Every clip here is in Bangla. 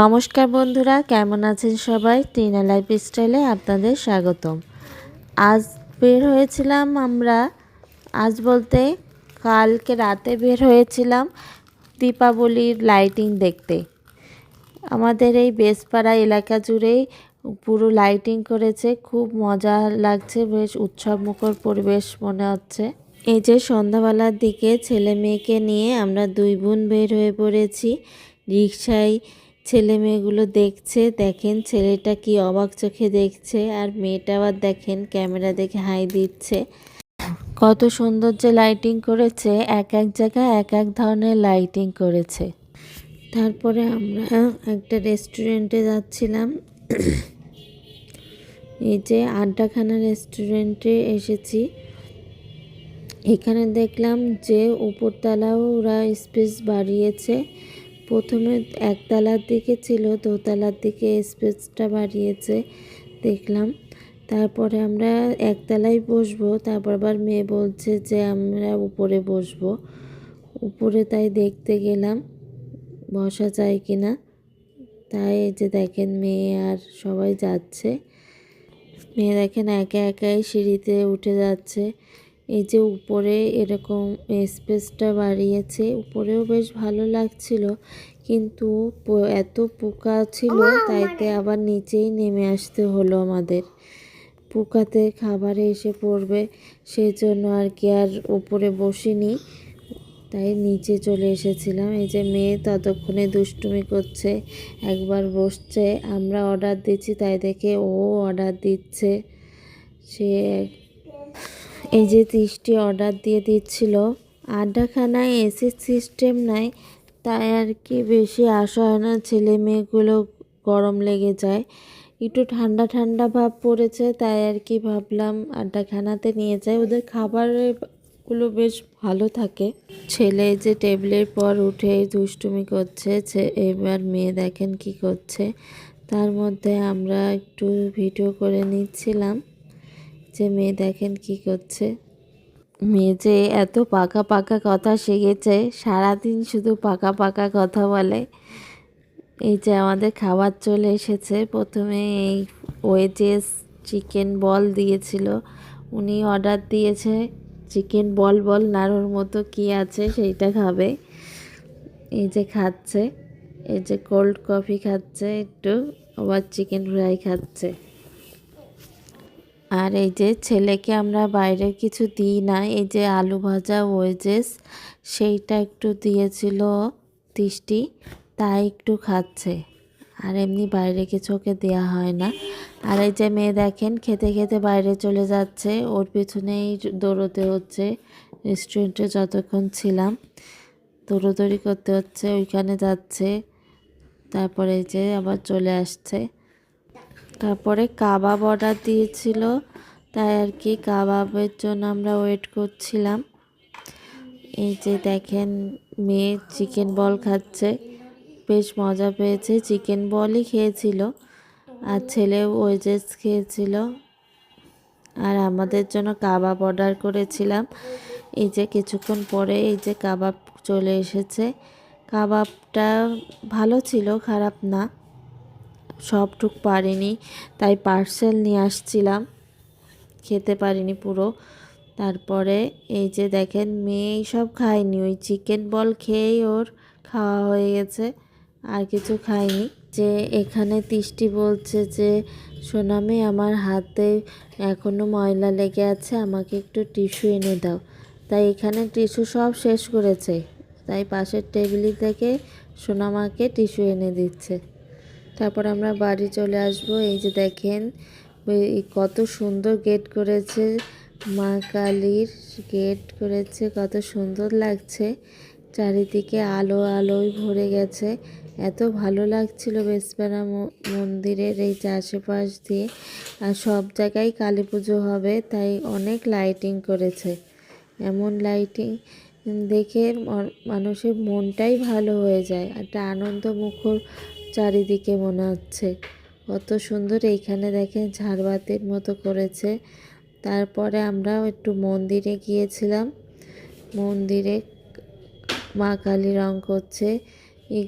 নমস্কার বন্ধুরা, কেমন আছেন সবাই? টিনা লাইফস্টাইলে আপনাদের স্বাগতম। আজ বের হয়েছিলাম আমরা, আজ বলতে কালকে রাতে বের হয়েছিলাম দীপাবলির লাইটিং দেখতে। আমাদের এই বেসপাড়া এলাকা জুড়েই পুরো লাইটিং করেছে, খুব মজা লাগছে, বেশ উৎসবমুখর পরিবেশ মনে হচ্ছে। এই যে সন্ধ্যাবেলার দিকে ছেলে মেয়েকে নিয়ে আমরা দুই বোন বের হয়ে পড়েছি। রিকশায় ছেলে মেয়েগুলো দেখছে, দেখেন ছেলেটা কি অবাক চোখে দেখছে, আর মেয়েটা আবার দেখেন ক্যামেরা দেখে হাই দিচ্ছে। কত সুন্দর যে লাইটিং করেছে, এক এক জায়গায় এক এক ধরনের লাইটিং করেছে। তারপরে আমরা একটা রেস্টুরেন্টে যাচ্ছিলাম। এই যে আড্ডাখানা রেস্টুরেন্টে এসেছি। এখানে দেখলাম যে উপরতলাও ওরা স্পেস বাড়িয়েছে। প্রথমে একতলার দিকে ছিল, দোতলার দিকে স্পেসটা বাড়িয়েছে দেখলাম। তারপরে আমরা একতলায় বসবো, তারপর আবার মেয়ে বলছে যে আমরা উপরে বসবো। উপরে তাই দেখতে গেলাম বসা যায় কিনা। তাই এই যে দেখেন মেয়ে আর সবাই যাচ্ছে। মেয়ে দেখেন একা একাই সিঁড়িতে উঠে যাচ্ছে। এই যে উপরে এরকম স্পেসটা বাড়িয়েছে, উপরেও বেশ ভালো লাগছিল, কিন্তু এত পোকা ছিল তাইতে আবার নিচেই নেমে আসতে হলো আমাদের। পোকাতে খাবারে এসে পড়বে, সেই জন্য আর কি আর উপরে বসিনি, তাই নিচে চলে এসেছিলাম। এই যে মেয়ে ততক্ষণে দুষ্টুমি করছে, একবার বসছে, আমরা অর্ডার দিচ্ছি তাই দেখে ও অর্ডার দিচ্ছে। সে এই যে 30টি অর্ডার দিয়ে দিচ্ছিল। আড্ডাখানায় এসি সিস্টেম নাই, তাই আর কি বেশি আসা হয় না, ছেলে মেয়েগুলো গরম লেগে যায়। একটু ঠান্ডা ঠান্ডা ভাব পড়েছে, তাই আর কি ভাবলাম আড্ডাখানাতে নিয়ে যাই, ওদের খাবারগুলো বেশ ভালো থাকে। ছেলে যে টেবিলের পর উঠে দুষ্টুমি করছে, এবার মেয়ে দেখেন কি করছে। তার মধ্যে আমরা একটু ভিডিও করে নিচ্ছিলাম যে মেয়ে দেখেন কি করছে। মেয়ে যে এত পাকা পাকা কথা শিখেছে, সারাদিন শুধু পাকা পাকা কথা বলে। এই যে আমাদের খাবার চলে এসেছে। প্রথমে এই ওয়েজেস চিকেন বল দিয়েছিল, উনি অর্ডার দিয়েছে চিকেন বল বল নাড়ুর মতো কি আছে সেইটা খাবে। এই যে খাচ্ছে, এই যে কোল্ড কফি খাচ্ছে একটু, আবার চিকেন ফ্রাই খাচ্ছে। আর এই যে ছেলেকে আমরা বাইরের কিছু দিই না, এই যে আলু ভাজা ওয়েজেস সেইটা একটু দিয়েছিল 30টি, তাই একটু খাচ্ছে, আর এমনি বাইরে কিছু ওকে দেওয়া হয় না। আর এই যে মেয়ে দেখেন খেতে খেতে বাইরে চলে যাচ্ছে, ওর পিছনেই দৌড়োতে হচ্ছে। রেস্টুরেন্টে যতক্ষণ ছিলাম দৌড়োদৌড়ি করতে হচ্ছে, ওইখানে যাচ্ছে, তারপরে এই যে আবার চলে আসছে। তারপরে কাবাব অর্ডার দিয়েছিল, তাই আর কি কাবাবের জন্য আমরা ওয়েট করছিলাম। এই যে দেখেন মেয়ে চিকেন বল খাচ্ছে, বেশ মজা পেয়েছে, চিকেন বলই খেয়েছিল, আর ছেলেও ওয়েজেস খেয়েছিল। আর আমাদের জন্য কাবাব অর্ডার করেছিলাম। এই যে কিছুক্ষণ পরে এই যে কাবাব চলে এসেছে। কাবাবটা ভালো ছিল, খারাপ না, সবটুক পারিনি, তাই পার্সেল নিয়ে আসছিলাম, খেতে পারিনি পুরো। তারপরে এই যে দেখেন মেয়ে সব খায়নি, ওই চিকেন বল খেয়েই ওর খাওয়া হয়ে গেছে, আর কিছু খায়নি। যে এখানে তৃষ্টি বলছে যে সোনামে আমার হাতে এখনও ময়লা লেগে আছে, আমাকে একটু টিস্যু এনে দাও। তাই এখানে টিস্যু সব শেষ করেছে, তাই পাশের টেবিল থেকে সোনামাকে টিস্যু এনে দিচ্ছে। তারপর আমরা বাড়ি চলে আসব। এই যে দেখেন কত সুন্দর গেট করেছে, মা কালীর গেট করেছে, কত সুন্দর লাগছে, চারিদিকে আলো আলোয় ভরে গেছে, এত ভালো লাগছিল বেসপাড়া মন্দিরের এই আশেপাশ দিয়ে। আর সব জায়গায় কালী পুজো হবে, তাই অনেক লাইটিং করেছে। এমন লাইটিং দেখে মানুষের মনটাই ভালো হয়ে যায়, একটা আনন্দমুখর চারিদিকে মনে হচ্ছে, কত সুন্দর। এইখানে দেখেন ঝাড়বাতির মতো করেছে। তারপরে আমরা একটু মন্দিরে গিয়েছিলাম, মন্দিরে মা কালী রং করছে, এই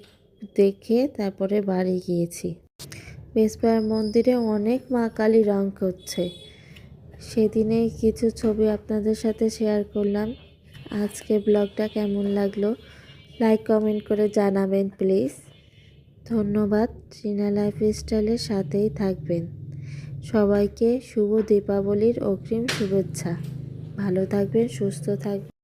দেখে তারপরে বাড়ি গিয়েছি। বেসপাড়ার মন্দিরে অনেক মা কালী রং করছে, সেদিনে কিছু ছবি আপনাদের সাথে শেয়ার করলাম। আজকে ব্লগটা কেমন লাগলো লাইক কমেন্ট করে জানাবেন প্লিজ। ধন্যবাদ। রিনা লাইফস্টাইলের সাথেই থাকবেন। সবাইকে শুভ দীপাবলির অগ্রিম শুভেচ্ছা। ভালো থাকবেন, সুস্থ থাকবেন।